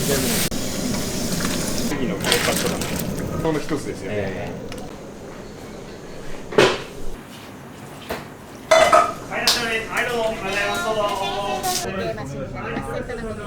次のクレパットランその一つですよね。はい、どうも、ありがとうございます。どうぞ。セットのメニューですね、どうぞ。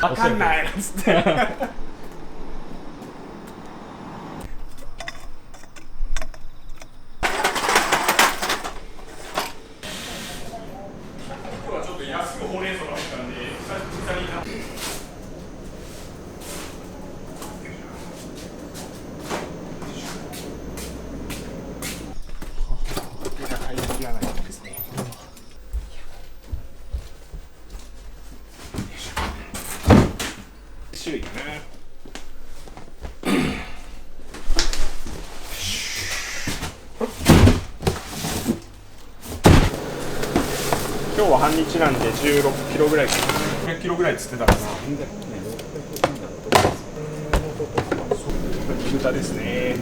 わかんないっつって。安くほうれん草が入ったんで、久々になって。これが入りきらないんですね。種類かな。今日は半日なんで16キロぐらいかな。10キロぐらいっつってたかな。豚ですね。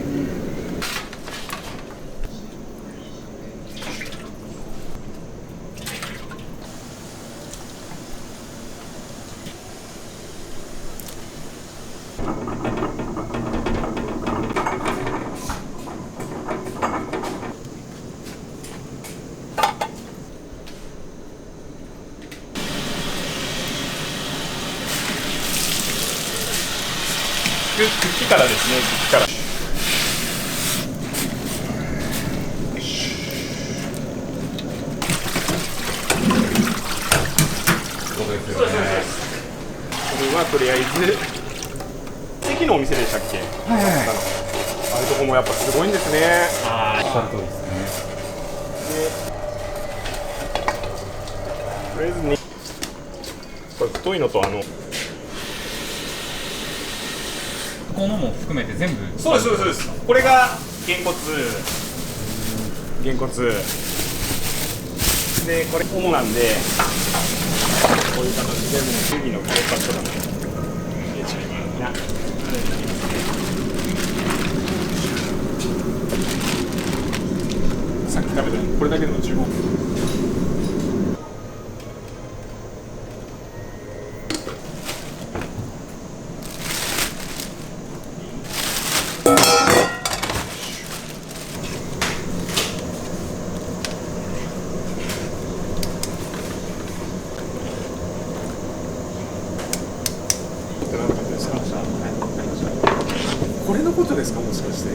茎からですね、茎から。そうですよね。これはとりあえず駅のお店でしたっけ？はいはいはい。ああいうとこもやっぱすごいんですね。ああ、おっしゃる通りですね。とりあえずね、これ太いのとこのも含めて全部。そうですそうです。これがげんこつで、これ主なんでこういう形でもう次のクレパットラン入れちゃいますな。さっき食べたこれだけでも注文。これのことですか、もしかして。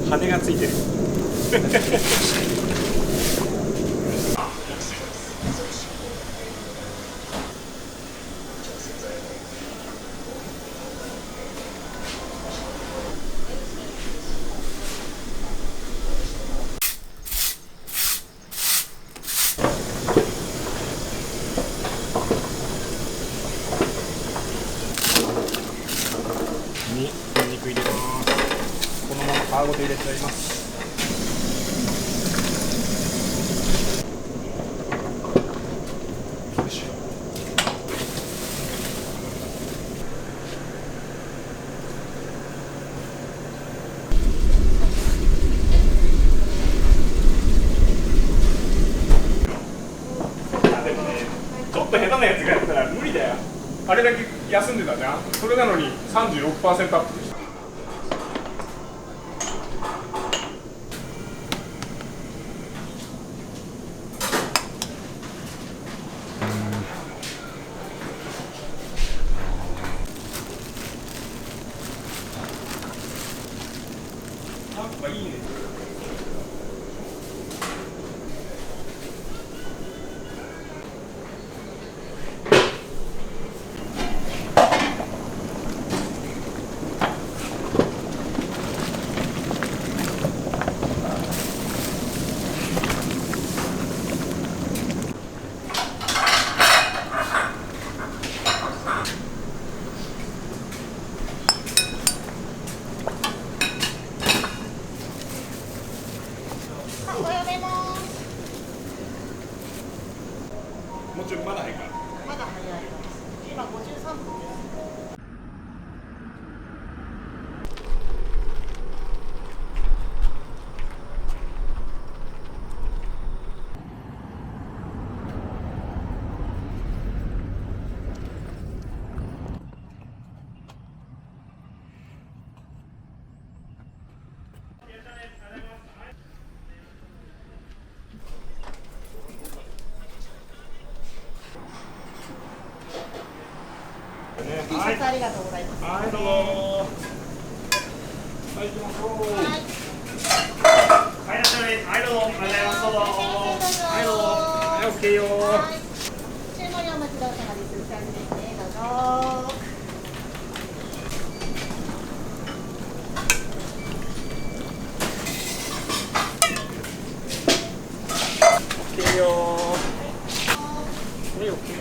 羽がついてる。ニンニク入れます。このまま皮ごと入れちゃいます。よいしょ。あ、でもね、ちょっと下手なやつがやったら無理だよ。あれだけ休んでたじゃん。それなのに 36% アップでした。なんかいいね。途中まだ早いか。まだ早いです今53分ですね、 T シャツありがとうございます。はい、どうぞ。はい、行きましょう。はい。はい、いらっしゃい。はい、どうぞ。ありがとうございます。どうぞ。はい、どうぞ。はい、オッケーよ。はい。注文お待ちどうさまです。チャージですね。どうぞ。オッケーよ。はい、オッケー。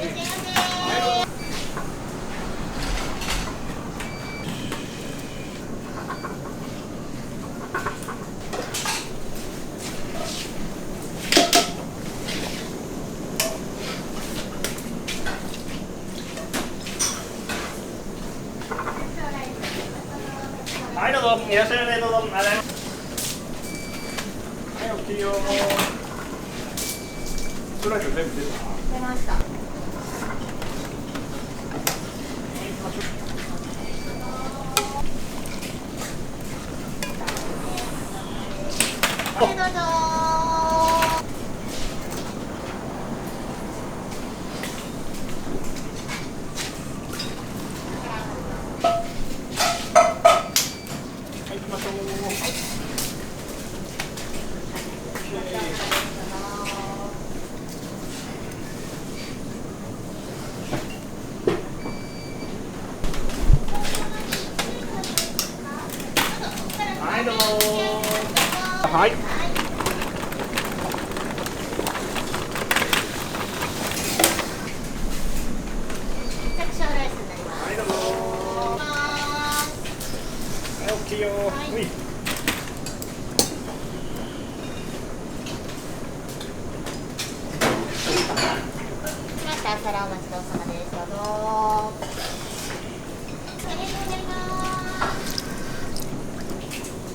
はい、どうぞ。いらっしゃいませ。どうぞ。ありがとうございます。はい、オッケーよ。ストライク全部出るかな。出ました。はい、どうぞ。はい、行きましょう。はい、どうぞ。はい。セクションライスになります。はい、どうぞ。はい、オッケーよ。はい。来ました。お皿お待ちどうさまです。どうぞ。ありがとうございます。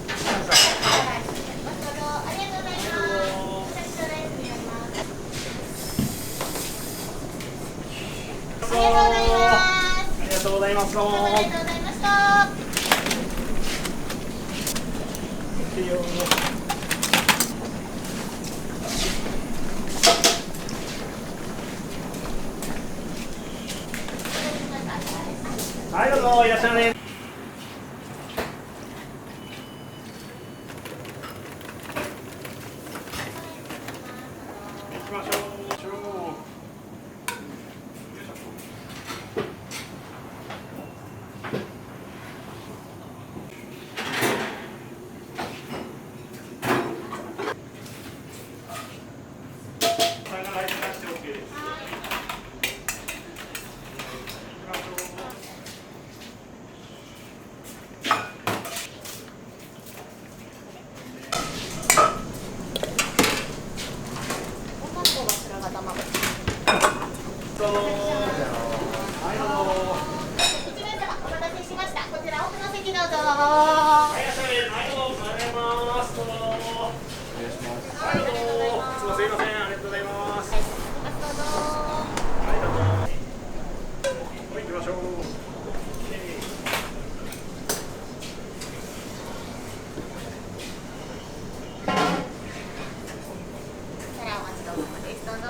ライスになります。どうぞ。ありがとうございます。セクションライスになります。ありがとうございます。ありがとうございます。どうも。ありがとうございました。オッケーよ。はい、どうぞ。いらっしゃいませ。行きましょう。どうぞ。はい、どうぞ。一名様お待たせしました。こちら奥の席どうぞ。ははい、いらっしゃいませ。はい、どうぞ。ありがとうございます。どうぞ。お願いします。はい、どうぞ。いつもすいません。ありがとうございます。い、どうぞ。はい、どうぞ。はい、行きましょう。お皿お待ちどうさまです。どうぞ。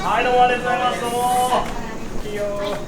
はい、どうもありがとうございます。どうも。いいよ。はい。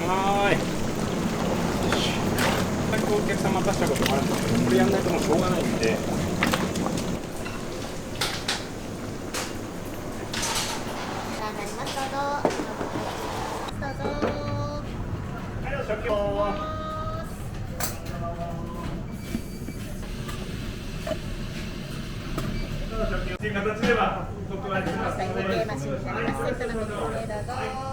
はーい。全くお客さん待たせたこともあるんですけど、これやんないともうしょうがないんで。お世話になります。どうぞ。どうぞ。はい、お食器という形では、僕はお待たせいたしました。ご提案マシンになります。それとのご購入どうぞ。